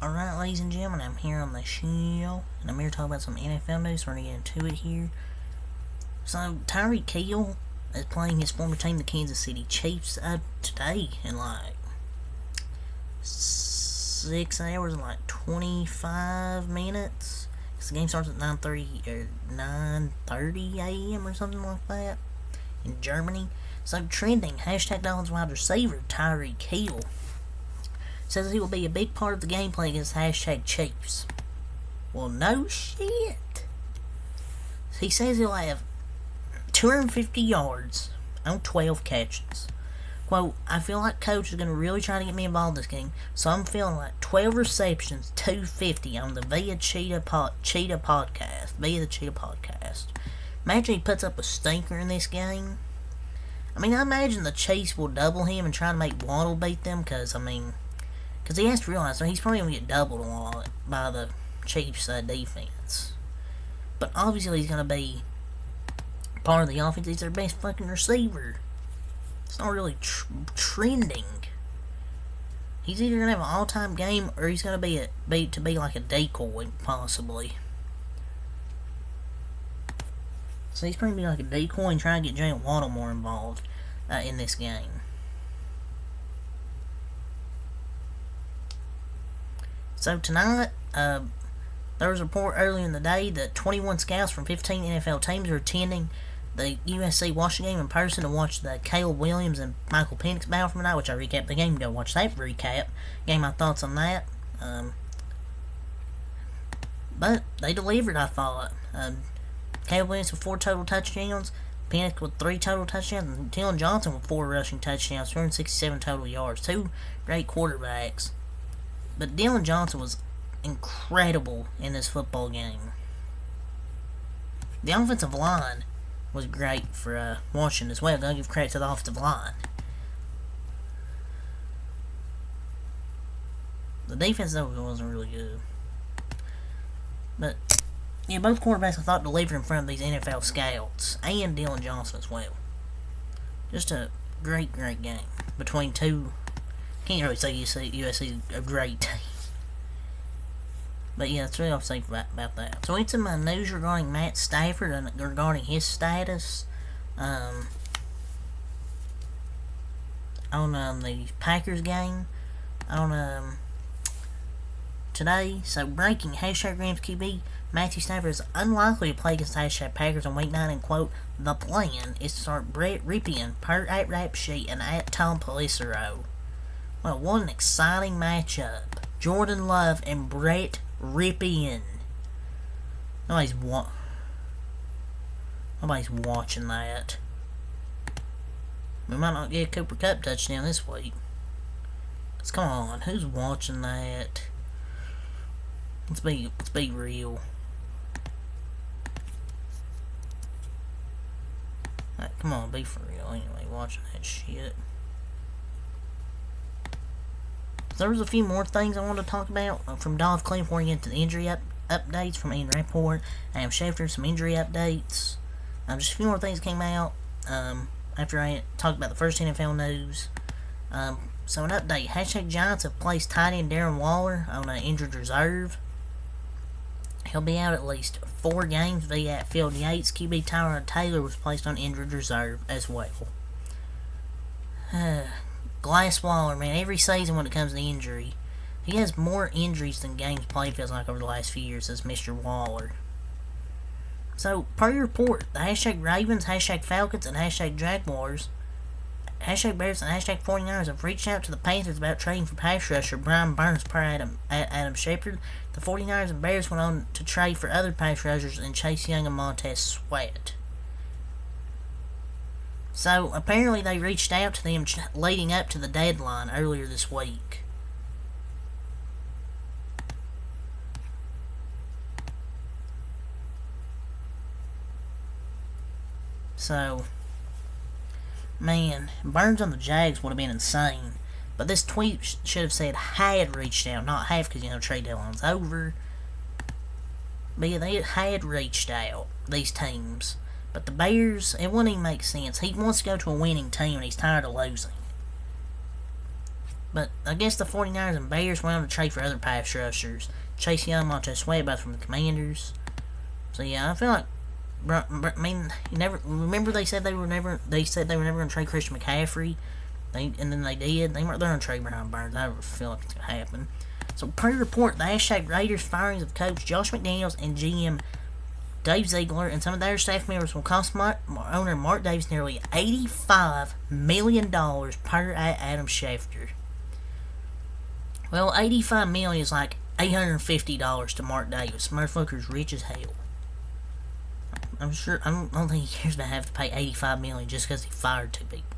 Alright, ladies and gentlemen, I'm here on the show, and I'm here to talk about some NFL news. We're going to get into it here. So, Tyreek Hill is playing his former team, the Kansas City Chiefs, today in like 6 hours and like 25 minutes. The game starts at 9:30 a.m. or something like that in Germany. So, trending, hashtag Dolphins wide receiver Tyreek Hill says he will be a big part of the gameplay against hashtag Chiefs. Well, no shit. He says he'll have 250 yards on 12 catches. Quote, I feel like coach is going to really try to get me involved in this game, so I'm feeling like 12 receptions, 250 on the Via the Cheetah Podcast. Imagine he puts up a stinker in this game. I mean, I imagine the Chiefs will double him and try to make Waddle beat them, because he has to realize he's probably going to get doubled a lot by the Chiefs' defense. But obviously he's going to be part of the offense. He's their best fucking receiver. It's not really trending. He's either going to have an all-time game or he's going to be like a decoy, possibly. So he's probably going to be like a decoy and try to get Jalen Waddle more involved in this game. So tonight, there was a report earlier in the day that 21 scouts from 15 NFL teams are attending the USC Washington game in person to watch the Caleb Williams and Michael Penix battle from tonight, which I recapped the game. Go watch that recap. Gave my thoughts on that. But they delivered, I thought. Caleb Williams with 4 total touchdowns, Penix with 3 total touchdowns, and Dillon Johnson with 4 rushing touchdowns, 267 total yards. 2 great quarterbacks. But Dillon Johnson was incredible in this football game. The offensive line was great for Washington as well. Gotta give credit to the offensive line. The defense, though, wasn't really good. But, yeah, both quarterbacks I thought delivered in front of these NFL scouts. And Dillon Johnson as well. Just a great game between two. Can't really say USC's a great team. But yeah, that's really all I'm saying about that. So into my news regarding Matt Stafford and regarding his status on the Packers game on today. So breaking, hashtag Rams QB Matthew Stafford is unlikely to play against hashtag Packers on week 9, and quote, the plan is to start Brett Rypien per at Rap Sheet and at Tom Pelissero. Well, what an exciting matchup. Jordan Love and Brett Rypien. Nobody's watching that. We might not get a Cooper Kupp touchdown this week. Cause come on, who's watching that? Let's be real. Right, come on, be for real. Anyway, watching that shit. There was a few more things I wanted to talk about from Dolph Clean before we get to the injury updates from Ian Rappaport. Adam Schefter, some injury updates. Just a few more things came out after I talked about the first NFL news. So an update. Hashtag Giants have placed tight end Darren Waller on an injured reserve. He'll be out at least 4 games via Field Yates. QB Tyrod Taylor was placed on injured reserve as well. Glass Waller, man, every season when it comes to injury, he has more injuries than games played, feels like, over the last few years as Mr. Waller. So, per your report, the hashtag Ravens, hashtag Falcons, and hashtag Jaguars, hashtag Bears, and hashtag 49ers have reached out to the Panthers about trading for pass rusher Brian Burns per Adam Shepard. The 49ers and Bears went on to trade for other pass rushers in Chase Young and Montez Sweat. So, apparently they reached out to them leading up to the deadline earlier this week. So, man, Burns on the Jags would have been insane. But this tweet should have said had reached out, not have, because, trade deadline's over. But yeah, they had reached out, these teams. But the Bears, it wouldn't even make sense. He wants to go to a winning team and he's tired of losing. But I guess the 49ers and Bears went on to trade for other pass rushers. Chase Young, Montez Sweat, both from the Commanders. So yeah, I feel like, I mean, you never remember they said they were never going to trade Christian McCaffrey, and then they did. They weren't going to trade Brian Burns. I don't feel like it's going to happen. So per report, the hashtag Raiders firings of coach Josh McDaniels and GM Dave Ziegler and some of their staff members will cost owner Mark Davis nearly $85 million per Adam Schefter. Well, $85 million is like $850 to Mark Davis. Motherfucker's rich as hell. I'm sure, I don't think he cares to have to pay $85 million just because he fired 2 people.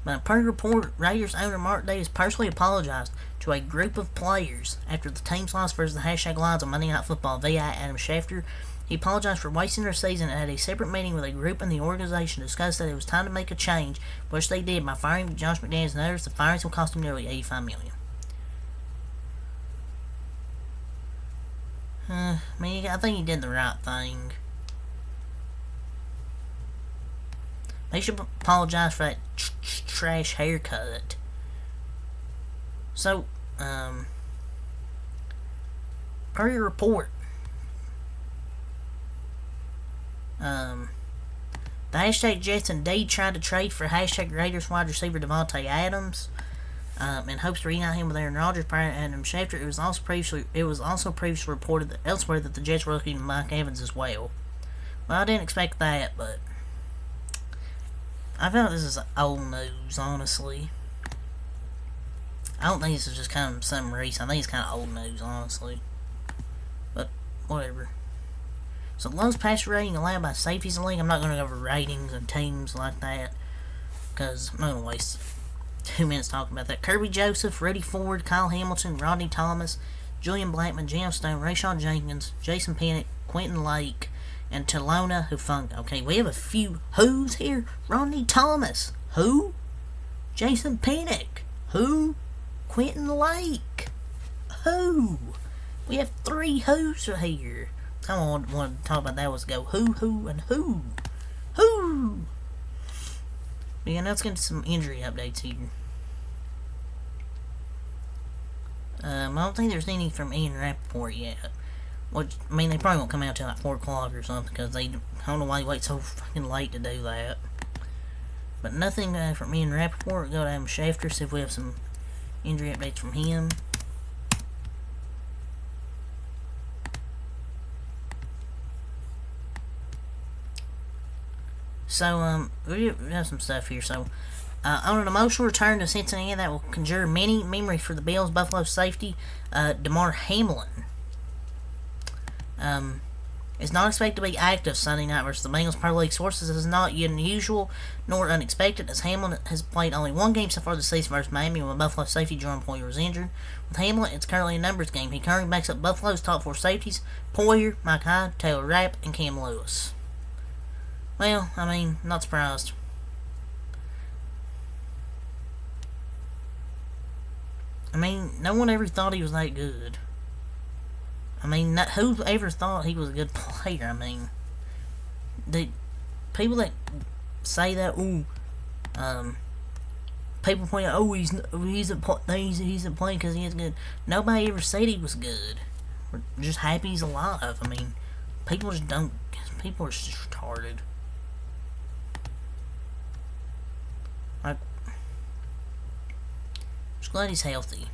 But per report, Raiders owner Mark Davis personally apologized to a group of players after the team's loss versus the hashtag Lions on Monday Night Football via Adam Schefter. He apologized for wasting their season and had a separate meeting with a group in the organization to discuss that it was time to make a change, which they did by firing Josh McDaniels and others. The firings will cost him nearly $85 million. I mean, I think he did the right thing. They should apologize for that trash haircut. So, per your report, the hashtag Jets indeed tried to trade for hashtag Raiders wide receiver Davante Adams, in hopes to reunite him with Aaron Rodgers prior to Adam Schefter. It was also previously reported that elsewhere that the Jets were looking at Mike Evans as well. Well, I didn't expect that, but I feel like this is old news, honestly. I don't think this is just kind of some recent. I think it's kind of old news, honestly. But, whatever. So, the lowest passer rating allowed by safeties in the league. I'm not going to go over ratings and teams like that, because I'm not going to waste 2 minutes talking about that. Kirby Joseph, Rudy Ford, Kyle Hamilton, Rodney Thomas, Julian Blackman, Jam Stone, Rayshon Jenkins, Jason Pennick, Quentin Lake, and Talona Hufanga. Okay, we have a few who's here. Rodney Thomas. Who? Jason Pennick. Who? Quentin Lake. Who? We have 3 who's here. Come on, want to talk about that was go who, and who. Who? But yeah, now let's get into some injury updates here. I don't think there's any from Ian Rappaport yet. Which, I mean, they probably won't come out till like 4 o'clock or something, because I don't know why they wait so fucking late to do that. But nothing from Ian Rappaport. Go to Adam Schefter, see if we have some injury updates from him. So, we have some stuff here. So, on an emotional return to Cincinnati that will conjure many memories for the Bills, Buffalo safety, Damar Hamlin, is not expected to be active Sunday night versus the Bengals. Per league sources, is not unusual nor unexpected, as Hamlin has played only 1 game so far this season versus Miami when Buffalo safety Jordan Poyer was injured. With Hamlin, it's currently a numbers game. He currently backs up Buffalo's top 4 safeties: Poyer, Mike Hyde, Taylor Rapp, and Cam Lewis. Well, I mean, not surprised. I mean, no one ever thought he was that good. I mean, who ever thought he was a good player? I mean, the people that say that, people point out, he's isn't playing because he is good. Nobody ever said he was good. We're just happy he's alive. I mean, people just don't. People are just retarded. Like, just glad he's healthy.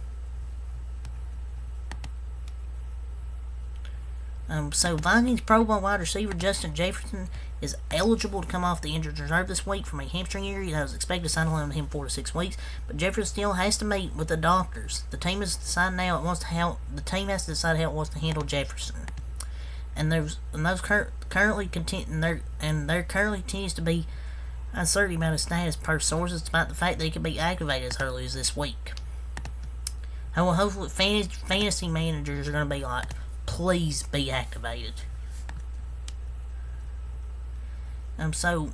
So Vikings Pro Bowl wide receiver Justin Jefferson is eligible to come off the injured reserve this week from a hamstring injury that was expected to sign on him 4 to 6 weeks. But Jefferson still has to meet with the doctors. The team has decided now the team has to decide how it wants to handle Jefferson. There currently continues to be uncertainty about his status per sources, despite the fact that he could be activated as early as this week. Hopefully, fantasy managers are going to be like, please be activated. So,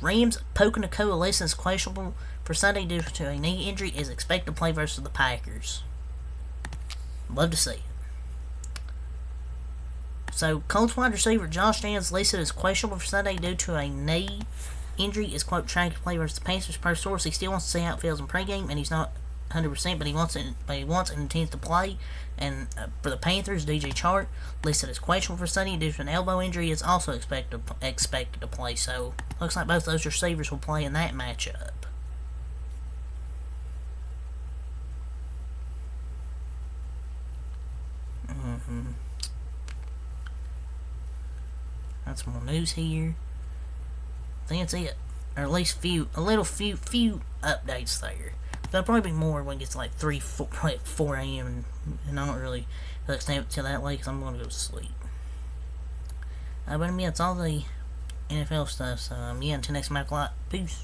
Rams Puka Nacua Listen is questionable for Sunday due to a knee injury, is expected to play versus the Packers. Love to see it. So, Colts wide receiver Josh Downs listed as questionable for Sunday due to a knee injury, is quote trying to play versus the Panthers per source. He still wants to see how it feels in pregame, and he's not 100%, but he wants it. But he wants and intends to play. And for the Panthers, DJ Chark, listed as questionable for Sunday due to an elbow injury, is also expected to play. So looks like both those receivers will play in that matchup. That's more news here. I think that's it, or at least few updates there. There'll probably be more when it gets to like 4 a.m. and I don't really stay up till that late because I'm going to go to sleep. But yeah, it's all the NFL stuff. So yeah, until next time, peace.